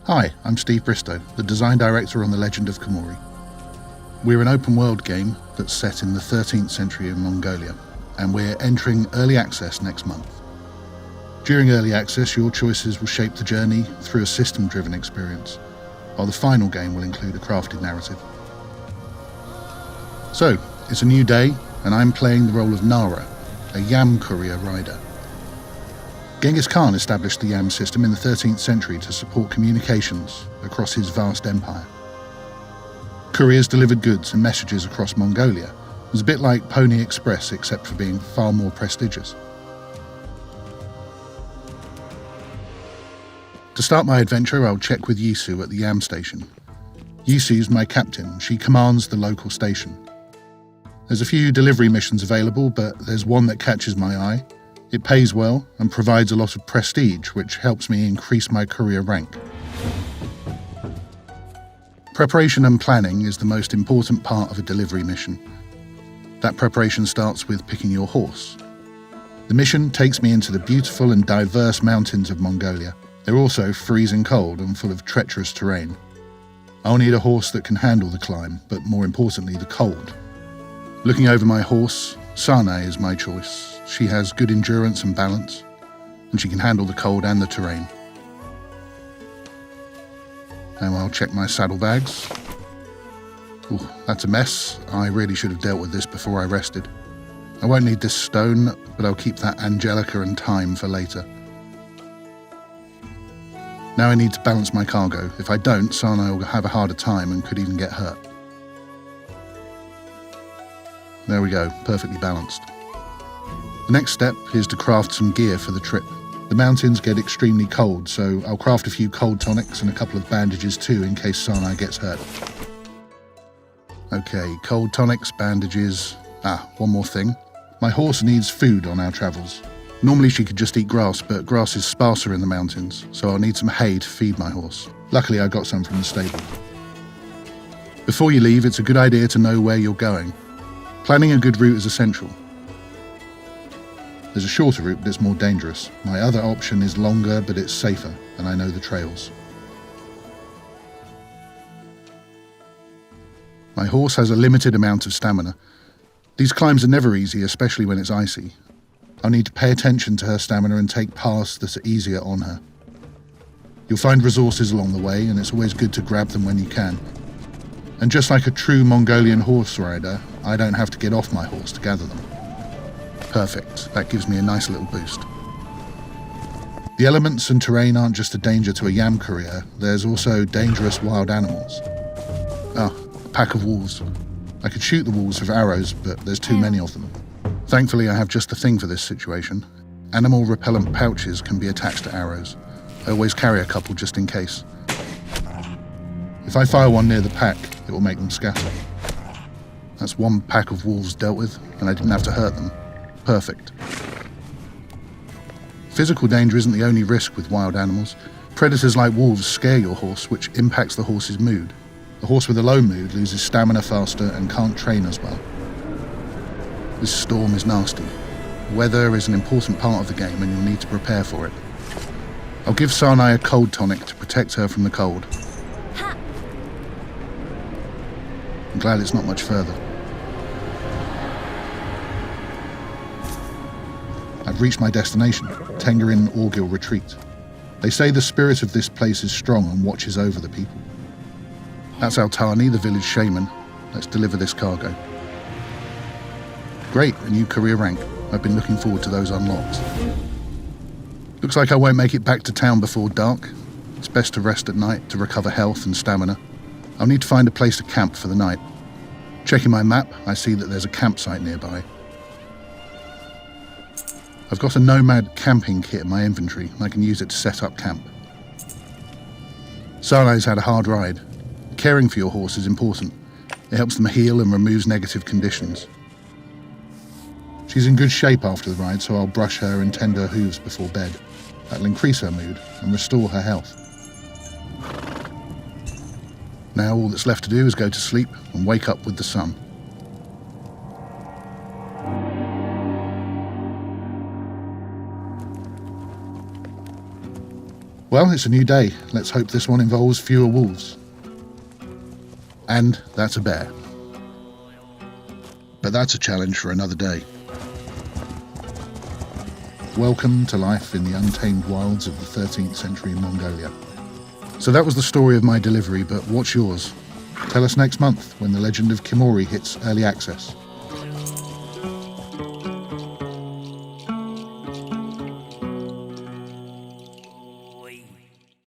Hi, I'm Steve Bristow, the design director on The Legend of Khiimori. We're an open world game that's set in the 13th century in Mongolia, and we're entering early access next month. During early access, your choices will shape the journey through a system-driven experience, while the final game will include a crafted narrative. So, it's a new day, and I'm playing the role of Nara, a yam courier rider. Genghis Khan established the yam system in the 13th century to support communications across his vast empire. Couriers delivered goods and messages across Mongolia. It was a bit like Pony Express, except for being far more prestigious. To start my adventure, I'll check with Yisu at the yam station. Yisu's my captain. She commands the local station. There's a few delivery missions available, but there's one that catches my eye. It pays well and provides a lot of prestige, which helps me increase my courier rank. Preparation and planning is the most important part of a delivery mission. That preparation starts with picking your horse. The mission takes me into the beautiful and diverse mountains of Mongolia. They're also freezing cold and full of treacherous terrain. I'll need a horse that can handle the climb, but more importantly, the cold. Looking over my horse, Sanai is my choice. She has good endurance and balance, and she can handle the cold and the terrain. Now I'll check my saddlebags. Ooh, that's a mess. I really should have dealt with this before I rested. I won't need this stone, but I'll keep that Angelica and thyme for later. Now I need to balance my cargo. If I don't, Sanai will have a harder time and could even get hurt. There we go, perfectly balanced. The next step is to craft some gear for the trip. The mountains get extremely cold, so I'll craft a few cold tonics and a couple of bandages too in case Sanai gets hurt. Okay, cold tonics, bandages. One more thing. My horse needs food on our travels. Normally she could just eat grass, but grass is sparser in the mountains, so I'll need some hay to feed my horse. Luckily I got some from the stable. Before you leave, it's a good idea to know where you're going. Planning a good route is essential. There's a shorter route, but it's more dangerous. My other option is longer, but it's safer, and I know the trails. My horse has a limited amount of stamina. These climbs are never easy, especially when it's icy. I'll need to pay attention to her stamina and take paths that are easier on her. You'll find resources along the way, and it's always good to grab them when you can. And just like a true Mongolian horse rider, I don't have to get off my horse to gather them. Perfect, that gives me a nice little boost. The elements and terrain aren't just a danger to a yam courier, there's also dangerous wild animals. A pack of wolves. I could shoot the wolves with arrows, but there's too many of them. Thankfully, I have just the thing for this situation. Animal repellent pouches can be attached to arrows. I always carry a couple just in case. If I fire one near the pack, it will make them scatter. That's one pack of wolves dealt with, and I didn't have to hurt them. Perfect. Physical danger isn't the only risk with wild animals. Predators like wolves scare your horse, which impacts the horse's mood. A horse with a low mood loses stamina faster and can't train as well. This storm is nasty. Weather is an important part of the game and you'll need to prepare for it. I'll give Sanai a cold tonic to protect her from the cold. I'm glad it's not much further. I've reached my destination, Tengarin Orgil Retreat. They say the spirit of this place is strong and watches over the people. That's Altani, the village shaman. Let's deliver this cargo. Great, a new career rank. I've been looking forward to those unlocks. Looks like I won't make it back to town before dark. It's best to rest at night to recover health and stamina. I'll need to find a place to camp for the night. Checking my map, I see that there's a campsite nearby. I've got a nomad camping kit in my inventory, and I can use it to set up camp. Sanai's had a hard ride. Caring for your horse is important. It helps them heal and removes negative conditions. She's in good shape after the ride, so I'll brush her and tend her hooves before bed. That'll increase her mood and restore her health. Now all that's left to do is go to sleep and wake up with the sun. Well, it's a new day. Let's hope this one involves fewer wolves. And that's a bear. But that's a challenge for another day. Welcome to life in the untamed wilds of the 13th century Mongolia. So that was the story of my delivery, but what's yours? Tell us next month when The Legend of Khiimori hits early access.